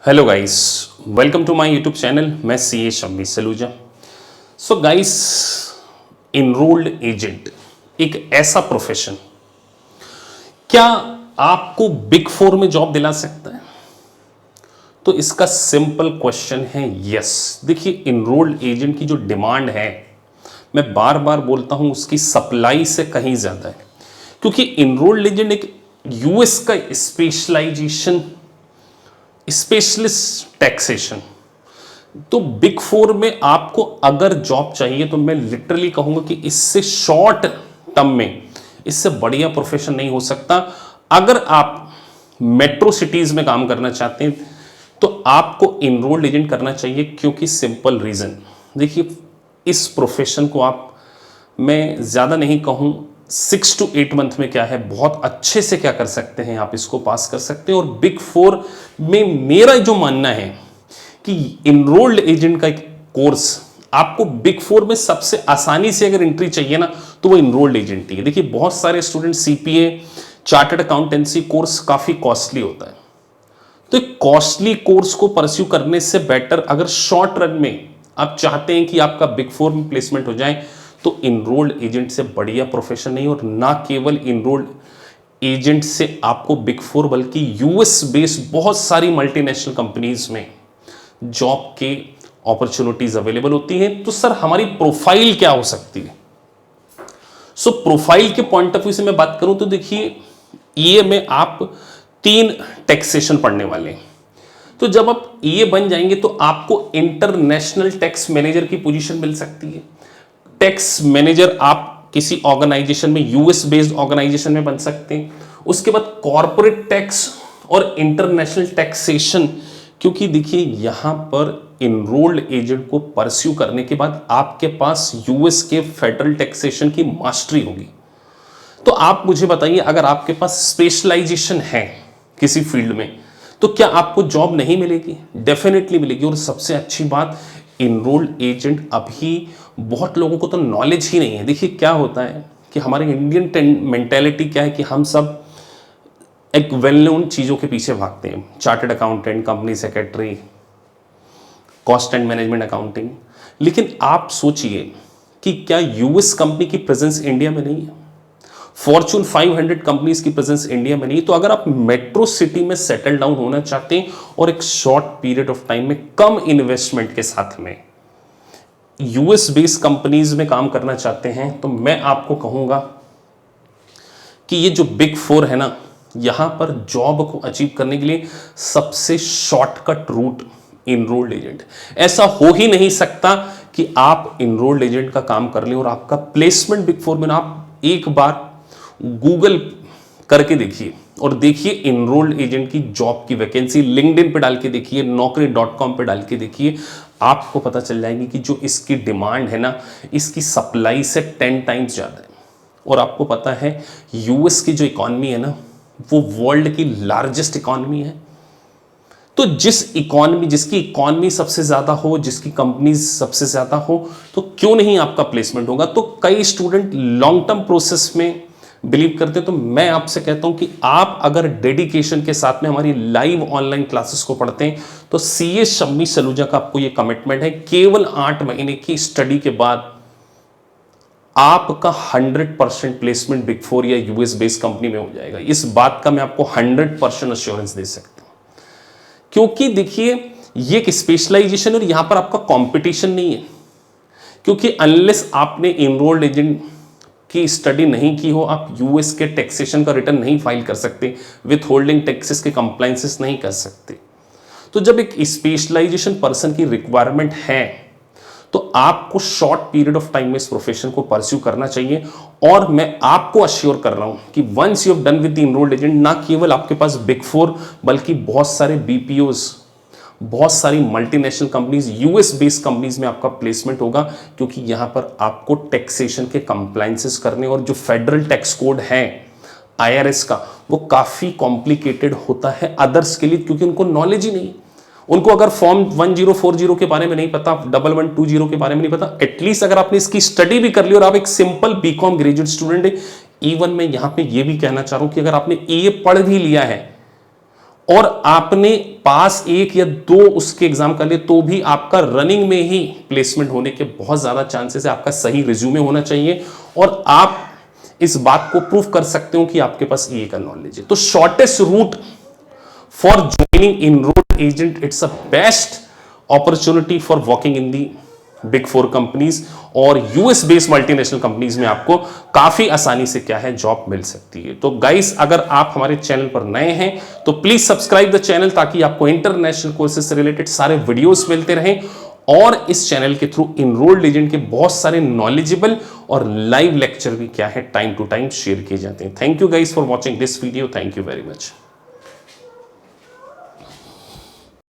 Hello guys, welcome to my YouTube channel. मैं CA Shammi Saluja. So guys, enrolled agent एक ऐसा profession, क्या आपको बिग फोर में जॉब दिला सकता है? तो इसका सिंपल क्वेश्चन है यस। देखिए, इनरोल्ड एजेंट की जो डिमांड है, मैं बार बार बोलता हूं, उसकी सप्लाई से कहीं ज्यादा है। क्योंकि इनरोल्ड एजेंट एक यूएस का स्पेशलिस्ट टैक्सेशन। तो बिग फोर में आपको अगर जॉब चाहिए तो मैं लिटरली कहूंगा कि इससे शॉर्ट टर्म में इससे बढ़िया प्रोफेशन नहीं हो सकता। अगर आप मेट्रो सिटीज में काम करना चाहते हैं तो आपको इनरोल्ड एजेंट करना चाहिए। क्योंकि सिंपल रीजन, देखिए, इस प्रोफेशन को आप, मैं ज़्यादा नहीं कहूँ, 6 to 8 मंथ में क्या है, बहुत अच्छे से क्या कर सकते हैं, आप इसको पास कर सकते हैं। और बिग फोर में मेरा जो मानना है कि इनरोल्ड एजेंट का एक कोर्स आपको बिग फोर में सबसे आसानी से अगर एंट्री चाहिए ना, तो वो इनरोल्ड एजेंट ही है। देखिए, बहुत सारे student CPA, chartered accountancy course काफ़ी कॉस्टली होता है। तो एक कॉस्टली कोर्स को परस्यू करने से बेटर, अगर शॉर्ट रन में आप चाहते हैं कि आपका बिग फोर में प्लेसमेंट हो जाए, तो इनरोल्ड एजेंट से बढ़िया प्रोफेशन नहीं। और ना केवल इनरोल्ड एजेंट से आपको बिग फोर, बल्कि यूएस बेस्ड बहुत सारी मल्टीनेशनल कंपनीज में जॉब के अपॉर्चुनिटीज अवेलेबल होती हैं। तो सर, हमारी प्रोफाइल क्या हो सकती है? सो प्रोफाइल के पॉइंट ऑफ व्यू से मैं बात करूं तो देखिए, ये में आप 3 टैक्सेशन पढ़ने वाले हैं। तो जब आप ये बन जाएंगे तो आपको इंटरनेशनल टैक्स मैनेजर की पोजीशन मिल सकती है। टैक्स मैनेजर आप किसी ऑर्गेनाइजेशन में, यूएस बेस्ड ऑर्गेनाइजेशन में बन सकते हैं। उसके बाद कॉर्पोरेट टैक्स और इंटरनेशनल टैक्सेशन। क्योंकि देखिए, यहां पर इनरोल्ड एजेंट को परस्यू करने के बाद आपके पास यूएस के फेडरल टैक्सेशन की मास्टरी होगी। तो आप मुझे बताइए, अगर आपके पास स्पेशलाइजेशन है किसी फील्ड में, तो क्या आपको जॉब नहीं मिलेगी? डेफिनेटली मिलेगी। और सबसे अच्छी बात, इनरोल्ड एजेंट अभी बहुत लोगों को तो नॉलेज ही नहीं है। देखिए, क्या होता है कि हमारे इंडियन मेंटेलिटी क्या है कि हम सब एक वेल नोन चीज़ों के पीछे भागते हैं। Chartered accountant, company secretary, cost and management accounting. लेकिन आप सोचिए कि क्या यूएस कंपनी की प्रेजेंस इंडिया में नहीं है? फॉर्चून 500 कंपनीज की प्रेजेंस इंडिया में नहीं। तो अगर आप मेट्रो सिटी में सेटल डाउन होना चाहते हैं और एक शॉर्ट पीरियड ऑफ टाइम में कम इन्वेस्टमेंट के साथ में यूएस बेस्ड कंपनीज में काम करना चाहते हैं, तो मैं आपको कहूंगा कि ये जो बिग फोर है ना, यहां पर जॉब को अचीव करने के लिए सबसे शॉर्टकट रूट इनरोल्ड एजेंट। ऐसा हो ही नहीं सकता कि आप इनरोल्ड एजेंट का काम कर लें और आपका प्लेसमेंट बिग फोर में ना। आप एक बार गूगल करके देखिए और देखिए इनरोल्ड एजेंट की जॉब की वैकेंसी, लिंक्डइन पे डाल के देखिए, naukri.com पे डाल के देखिए, आपको पता चल जाएगी कि जो इसकी डिमांड है ना, इसकी सप्लाई से 10 टाइम्स ज़्यादा है। और आपको पता है, यूएस की जो इकॉनमी है ना, वो वर्ल्ड की लार्जेस्ट इकॉनमी है। तो जिसकी इकॉनमी सबसे ज़्यादा हो, जिसकी कंपनीज सबसे ज़्यादा हो, तो क्यों नहीं आपका प्लेसमेंट होगा? तो कई स्टूडेंट लॉन्ग टर्म प्रोसेस में बिलीव करते हैं। तो मैं आपसे कहता हूं कि आप अगर डेडिकेशन के साथ में हमारी लाइव ऑनलाइन क्लासेस को पढ़ते हैं, तो सीए शम्मी सलूजा का आपको ये कमिटमेंट है, केवल 8 महीने की स्टडी के बाद आपका 100% प्लेसमेंट बिग फोर या यूएस बेस्ड कंपनी में हो जाएगा। इस बात का मैं आपको 100% अश्योरेंस दे सकता हूं। क्योंकि देखिए, ये एक स्पेशलाइजेशन और यहां पर आपका कंपटीशन नहीं है। क्योंकि अनलेस आपने इनरोल्ड एजेंट की स्टडी नहीं की हो, आप यूएस के टैक्सेशन का रिटर्न नहीं फाइल कर सकते, विथ होल्डिंग टैक्सेस के कंप्लायंसेस नहीं कर सकते। तो जब एक स्पेशलाइजेशन पर्सन की रिक्वायरमेंट है, तो आपको शॉर्ट पीरियड ऑफ टाइम में इस प्रोफेशन को परस्यू करना चाहिए। और मैं आपको अश्योर कर रहा हूं कि once you have done with the enrolled agent, ना केवल आपके पास बिग फोर, बल्कि बहुत सारे बीपीओज, बहुत सारी multinational companies, US based companies में आपका प्लेसमेंट होगा। क्योंकि यहां पर आपको टैक्सेशन के कंप्लायंसेस करने, और जो फेडरल टैक्स कोड है आईआरएस का, वो काफी कॉम्प्लिकेटेड होता है अदर्स के लिए, क्योंकि उनको नॉलेज ही नहीं। उनको अगर फॉर्म 1040 के बारे में नहीं पता, 1120 के बारे में नहीं पता, एटलीस्ट अगर आपने इसकी स्टडी भी कर ली और आप एक सिंपल बीकॉम ग्रेजुएट स्टूडेंट है, इवन मैं यहां पे ये भी कहना चाह रहा हूं कि अगर आपने ये पढ़ भी लिया है और आपने पास 1 या 2 उसके एग्जाम कर लिए तो भी आपका रनिंग में ही प्लेसमेंट होने के बहुत ज्यादा चांसेस है। आपका सही रिज्यूमे होना चाहिए और आप इस बात को प्रूव कर सकते हो कि आपके पास ये का नॉलेज है। तो shortest route for joining enrolled agent, it's a best opportunity for working in the big 4 companies और यूएस बेस्ड मल्टीनेशनल कंपनीज में आपको काफी आसानी से क्या है जॉब मिल सकती है। तो गाइस, अगर आप हमारे चैनल पर नए हैं तो प्लीज सब्सक्राइब द चैनल ताकि आपको इंटरनेशनल कोर्सेज से रिलेटेड सारे वीडियोस मिलते रहें और इस चैनल के थ्रू इनरोल्ड एजेंट के बहुत सारे नॉलेजेबल और लाइव लेक्चर भी क्या है टाइम टू टाइम शेयर किए जाते हैं। Thank you guys for watching this video. Thank you very much.